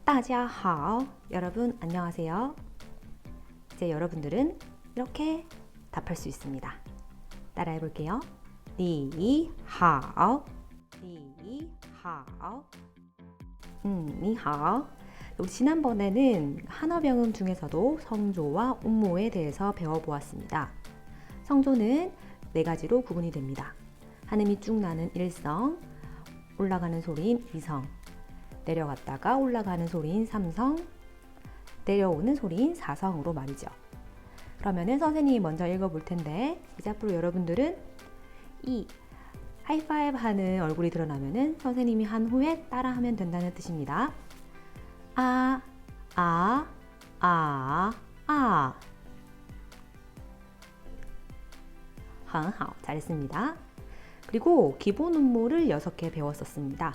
大家好. 여러분 안녕하세요. 이제 여러분들은 이렇게 답할 수 있습니다. 따라해 볼게요. 你好. 你好. 你好. 우리 지난번에는 한어병음 중에서도 성조와 운모에 대해서 배워보았습니다. 성조는 네 가지로 구분이 됩니다. 한음이 쭉 나는 1성, 올라가는 소리인 2성, 내려갔다가 올라가는 소리인 3성, 내려오는 소리인 4성으로 말이죠. 그러면은 선생님이 먼저 읽어볼 텐데 이제 앞으로 여러분들은 이 하이파이브 하는 얼굴이 드러나면은 선생님이 한 후에 따라하면 된다는 뜻입니다. 아, 아, 아, 아. 很好, 잘했습니다. 그리고 기본 음모를 6개 배웠었습니다.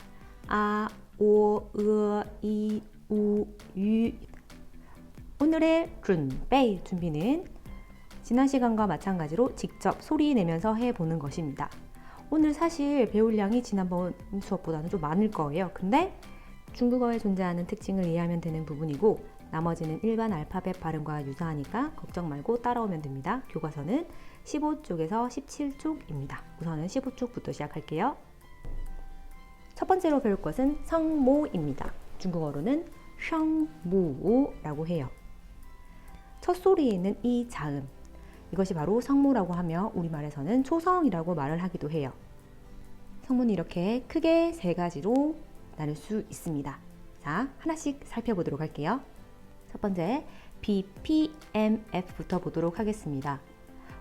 아, 오, 으, 이, 우, 유. 오늘의 준비는 지난 시간과 마찬가지로 직접 소리 내면서 해보는 것입니다. 오늘 사실 배울 양이 지난번 수업보다는 좀 많을 거예요. 근데 중국어에 존재하는 특징을 이해하면 되는 부분이고 나머지는 일반 알파벳 발음과 유사하니까 걱정 말고 따라오면 됩니다. 교과서는 15쪽에서 17쪽입니다. 우선은 15쪽부터 시작할게요. 첫 번째로 배울 것은 성모입니다. 중국어로는 성무라고 해요. 첫 소리에 있는 이 자음, 이것이 바로 성모라고 하며 우리말에서는 초성이라고 말을 하기도 해요. 성모는 이렇게 크게 세 가지로 나눌 수 있습니다. 자, 하나씩 살펴보도록 할게요. 첫 번째, BPMF부터 보도록 하겠습니다.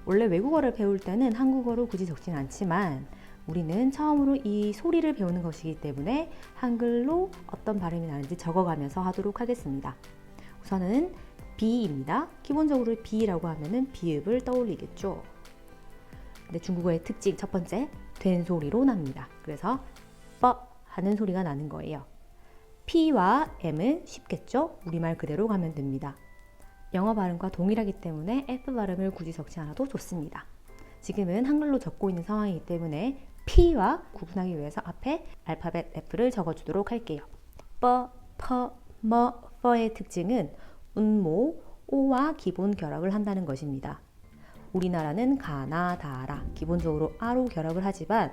원래 외국어를 배울 때는 한국어로 굳이 적진 않지만 우리는 처음으로 이 소리를 배우는 것이기 때문에 한글로 어떤 발음이 나는지 적어가면서 하도록 하겠습니다. 우선은 B입니다. 기본적으로 B라고 하면은 비읍을 떠올리겠죠. 근데 중국어의 특징 첫 번째, 된 소리로 납니다. 그래서 뻐 하는 소리가 나는 거예요. P와 M은 쉽겠죠? 우리말 그대로 가면 됩니다. 영어 발음과 동일하기 때문에 F 발음을 굳이 적지 않아도 좋습니다. 지금은 한글로 적고 있는 상황이기 때문에 P와 구분하기 위해서 앞에 알파벳 F를 적어주도록 할게요. 뻐, 퍼, 머, 퍼의 특징은 운모, 오와 기본 결합을 한다는 것입니다. 우리나라는 가나, 다라, 기본적으로 아로 결합을 하지만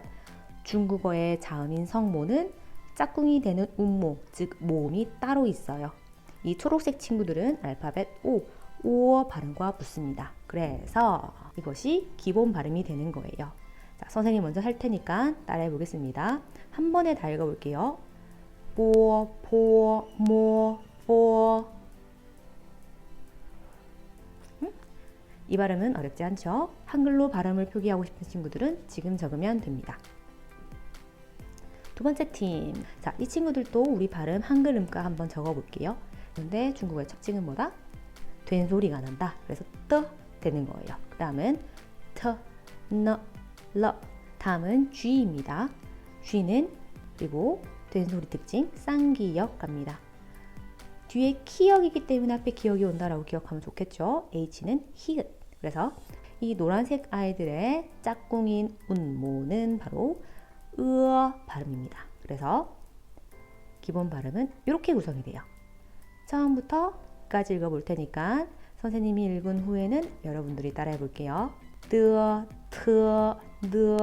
중국어의 자음인 성모는 짝꿍이 되는 운모, 즉 모음이 따로 있어요. 이 초록색 친구들은 알파벳 O, 오어 발음과 붙습니다. 그래서 이것이 기본 발음이 되는 거예요. 자, 선생님 먼저 할 테니까 따라해 보겠습니다. 한 번에 다 읽어볼게요. 뽀, 포, 모, 뽀. 이 발음은 어렵지 않죠? 한글로 발음을 표기하고 싶은 친구들은 지금 적으면 됩니다. 두 번째 팀. 자, 이 친구들도 우리 발음 한글 음가 한번 적어볼게요. 그런데 중국어의 특징은 뭐다? 된 소리가 난다. 그래서 떠 되는 거예요. 그 다음은 터, 너, 러. 다음은 쥐입니다. 쥐는 그리고 된 소리 특징 쌍기역 갑니다. 뒤에 키역이기 때문에 앞에 기역이 온다라고 기억하면 좋겠죠. H는 히읗. 그래서 이 노란색 아이들의 짝꿍인 운모는 바로 으어 발음입니다. 그래서 기본 발음은 이렇게 구성이 돼요. 처음부터 끝까지 읽어볼 테니까 선생님이 읽은 후에는 여러분들이 따라해 볼게요. 뜨, 트, 느,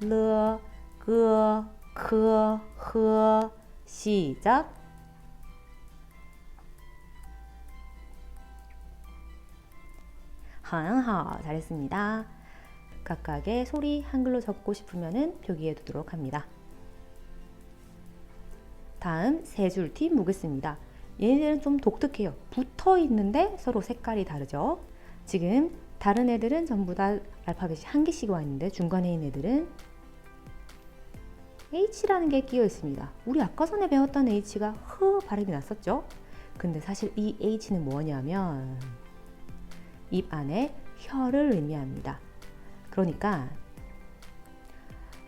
르, 그, 크, 흐. 시작. 하하, 잘했습니다. 각각의 소리 한글로 적고 싶으면 표기해 두도록 합니다. 다음 세 줄 팀 보겠습니다. 얘네들은 좀 독특해요. 붙어 있는데 서로 색깔이 다르죠. 지금 다른 애들은 전부 다 알파벳이 한 개씩 와 있는데 중간에 있는 애들은 H라는 게 끼어 있습니다. 우리 아까 전에 배웠던 H가 흐 발음이 났었죠. 근데 사실 이 H는 뭐냐면 입 안에 혀를 의미합니다. 그러니까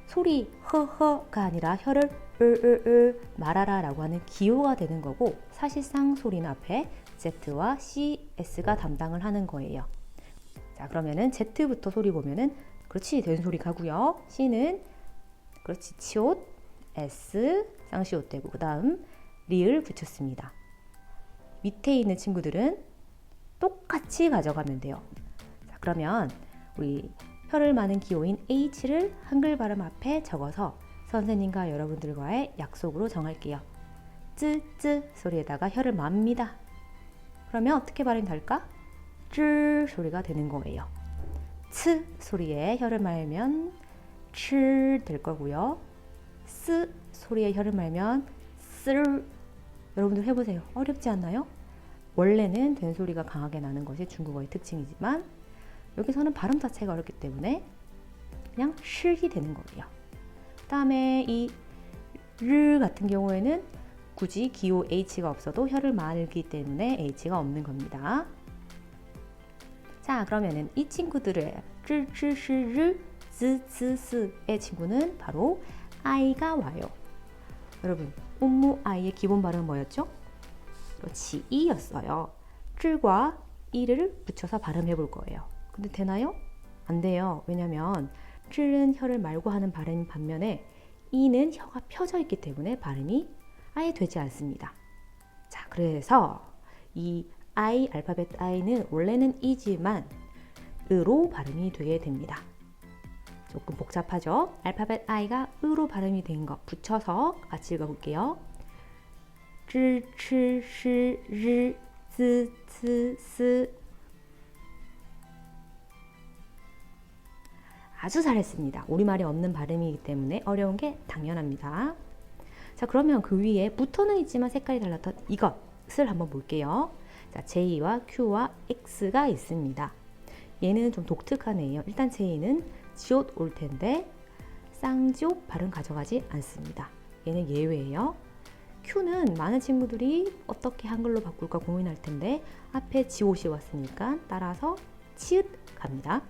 소리 허허가 아니라 혀를 으으으 말하라 라고 하는 기호가 되는 거고 사실상 소리는 앞에 Z와 CS가 담당을 하는 거예요. 자, 그러면은 Z부터 소리 보면은 그렇지 된 소리 가고요. C는 그렇지 치옷 S 쌍시옷 되고 그 다음 리을 붙였습니다. 밑에 있는 친구들은 똑같이 가져가면 돼요. 자, 그러면 우리 혀를 마는 기호인 H를 한글 발음 앞에 적어서 선생님과 여러분들과의 약속으로 정할게요. 쯔쯔 소리에다가 혀를 맙니다. 그러면 어떻게 발음이 달까? 쯔 소리가 되는 거예요. 츠 소리에 혀를 말면 칠 될 거고요. 스 소리에 혀를 말면 쓸. 여러분들 해보세요. 어렵지 않나요? 원래는 된 소리가 강하게 나는 것이 중국어의 특징이지만 여기서는 발음 자체가 어렵기 때문에 그냥 실이 되는 거예요. 그 다음에 이 르 같은 경우에는 굳이 기호 H가 없어도 혀를 말기 때문에 H가 없는 겁니다. 자, 그러면은 이 친구들의 쯔쯔시르 즈즈스의 친구는 바로 I가 와요. 여러분, 음무 I의 기본 발음은 뭐였죠? 그렇지, E였어요. 쯔과 E를 붙여서 발음해 볼 거예요. 근데 되나요? 안 돼요. 왜냐면 쯔는 혀를 말고 하는 발음인 반면에 E는 혀가 펴져 있기 때문에 발음이 아예 되지 않습니다. 자, 그래서 이 I, 알파벳 I는 원래는 E지만 으로 발음이 되게 됩니다. 조금 복잡하죠? 알파벳 I가 으로 발음이 된 거 붙여서 같이 읽어볼게요. 쯔, 츠, 시, 르, 즈, 츠, 스. 아주 잘했습니다. 우리말에 없는 발음이기 때문에 어려운 게 당연합니다. 자, 그러면 그 위에 붙어는 있지만 색깔이 달랐던 이것을 한번 볼게요. 자, J와 Q와 X가 있습니다. 얘는 좀 독특한 애예요. 일단 J는 지옷 올 텐데 쌍지옷 발음 가져가지 않습니다. 얘는 예외예요. Q는 많은 친구들이 어떻게 한글로 바꿀까 고민할 텐데 앞에 지옷이 왔으니까 따라서 치읓 갑니다.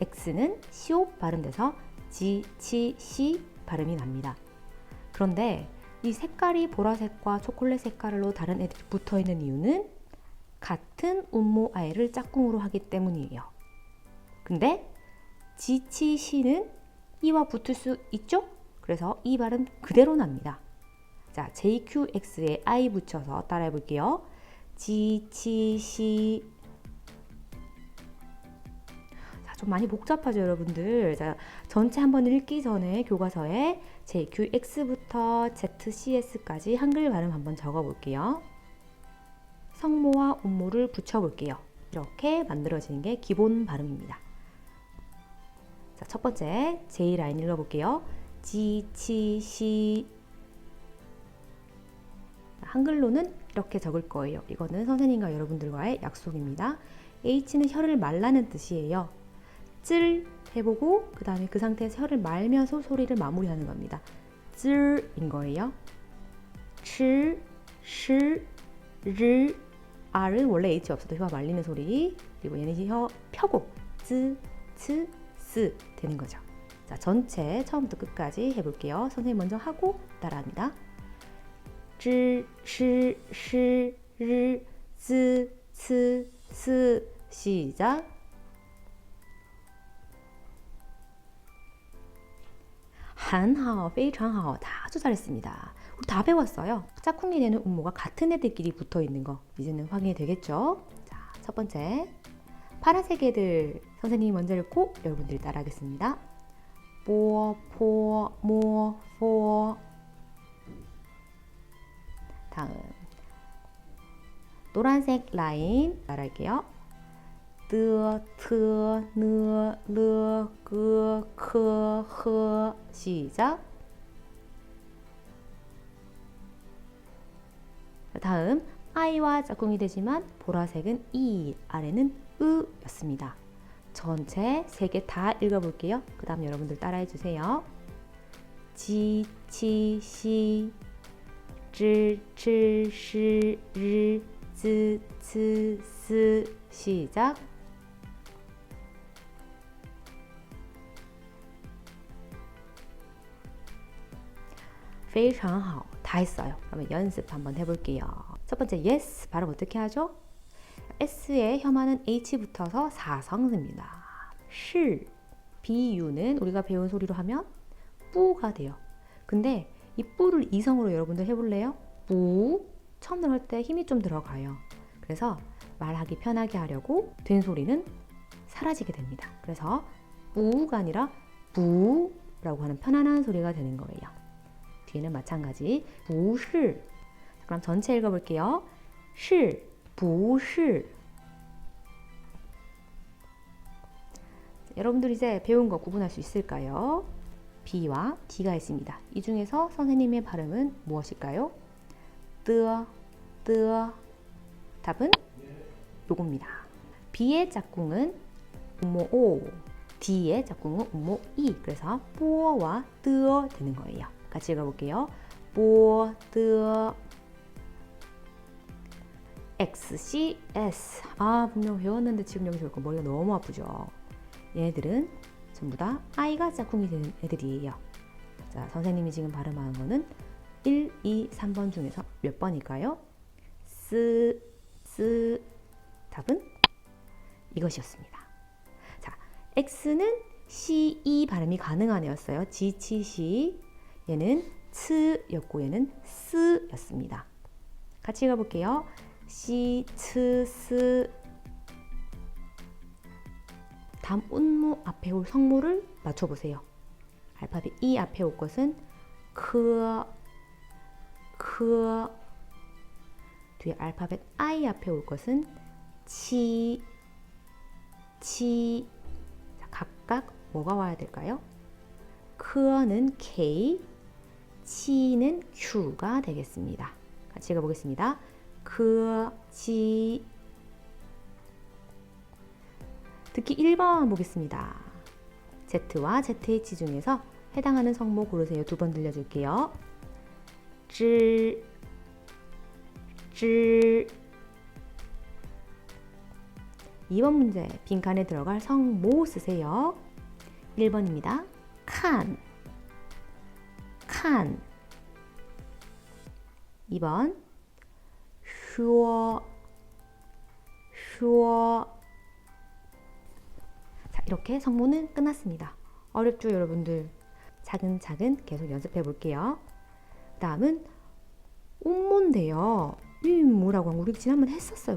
X는 시옷 발음돼서 지, 치, 시 발음이 납니다. 그런데 이 색깔이 보라색과 초콜릿 색깔로 다른 애들이 붙어 있는 이유는 같은 음모 아이를 짝꿍으로 하기 때문이에요. 근데 지, 치, 시는 이와 붙을 수 있죠? 그래서 이 발음 그대로 납니다. 자, J, Q, X에 I 붙여서 따라해 볼게요. 지, 치, 시. 자, 좀 많이 복잡하죠, 여러분들. 자, 전체 한번 읽기 전에 교과서에 J, Q, X부터 Z, C, S까지 한글 발음 한번 적어 볼게요. 성모와 음모를 붙여 볼게요. 이렇게 만들어지는 게 기본 발음입니다. 자, 첫 번째 J 라인 읽어볼게요. 지, 치, 시. 한글로는 이렇게 적을 거예요. 이거는 선생님과 여러분들과의 약속입니다. H는 혀를 말라는 뜻이에요. 찔 해보고 그 다음에 그 상태에서 혀를 말면서 소리를 마무리하는 겁니다. 찔인 거예요. 치, 시, 르, R은 원래 H 없어도 혀가 말리는 소리. 그리고 얘는 혀 펴고 쯔, 츠, 스 되는 거죠. 자, 전체 처음부터 끝까지 해볼게요. 선생님 먼저 하고 따라합니다. 쯔, 시, 시, 르, 쯔, 츠, 스. 시작. 한하오, 非常好. 다 아주 잘했습니다. 우리 다 배웠어요. 짝꿍이 되는 음모가 같은 애들끼리 붙어 있는 거 이제는 확인이 되겠죠? 자, 첫 번째 파란색 애들 선생님이 먼저 읽고 여러분들이 따라하겠습니다. 뽀, 포, 모, 포. 다음 노란색 라인 따라할게요. 뜨, 트, 느, 르, 그, 크, 흐. 시작. 다음 I와 짝꿍이 되지만 보라색은 E, 아래는 으 였습니다. 전체 3개 다 읽어볼게요. 그 다음 여러분들 따라해 주세요. 지, 치, 시, 쯔, 츠, 시, 르, 즈, 츠, 스. 시작.非常好. 다 했어요. 그러면 연습 한번 해볼게요. 첫 번째 yes 발음 어떻게 하죠? S에 혀만은 H 붙어서 사성습니다. 실, 비유는 우리가 배운 소리로 하면 뿌가 돼요. 근데 이 뿌를 이성으로 여러분들 해볼래요? 뿌, 처음 들어갈 때 힘이 좀 들어가요. 그래서 말하기 편하게 하려고 된 소리는 사라지게 됩니다. 그래서 우가 아니라 부라고 하는 편안한 소리가 되는 거예요. 뒤에는 마찬가지. 不是. 그럼 전체 읽어볼게요. 是,不是. 여러분들 이제 배운 거 구분할 수 있을까요? B와 D가 있습니다. 이 중에서 선생님의 발음은 무엇일까요? 뜨어, 뜨어. 답은 요겁니다. B의 짝꿍은 음모 O, D의 짝꿍은 음모 E. 그래서 뽀와 뜨어 되는 거예요. 같이 읽어볼게요. 뽀, 뜨어. X, C, S. 분명 배웠는데 지금 여기서 읽고 머리가 너무 아프죠? 얘네들은 전부 다 I가 짝꿍이 되는 애들이에요. 자, 선생님이 지금 발음하는 거는 1, 2, 3번 중에서 몇 번일까요? 쓰, 답은 이것이었습니다. 자, X는 CE 발음이 가능한 애였어요. 지치시. 얘는 츠였고 얘는 스였습니다. 같이 읽어볼게요. 시, 츠, 스. 다음 운무 앞에 올 성모를 맞춰보세요. 알파벳 E 앞에 올 것은 크, 뒤에 알파벳 I 앞에 올 것은 치. 자, 각각 뭐가 와야 될까요? 크는 K, 치는 Q가 되겠습니다. 같이 읽어보겠습니다. 크, 치. 듣기 1번 보겠습니다. Z와 ZH 중에서 해당하는 성모 고르세요. 2번 들려줄게요. 쯔, 2번 문제, 빈칸에 들어갈 성모 쓰세요. 1번입니다. 칸. 2번 슈어. 자, 이렇게 성모는 끝났습니다. 어렵죠, 여러분들? 차근차근 계속 연습해 볼게요. 다음은 운모인데요. 뭐라고 한 거 우리 지난번에 했었어요.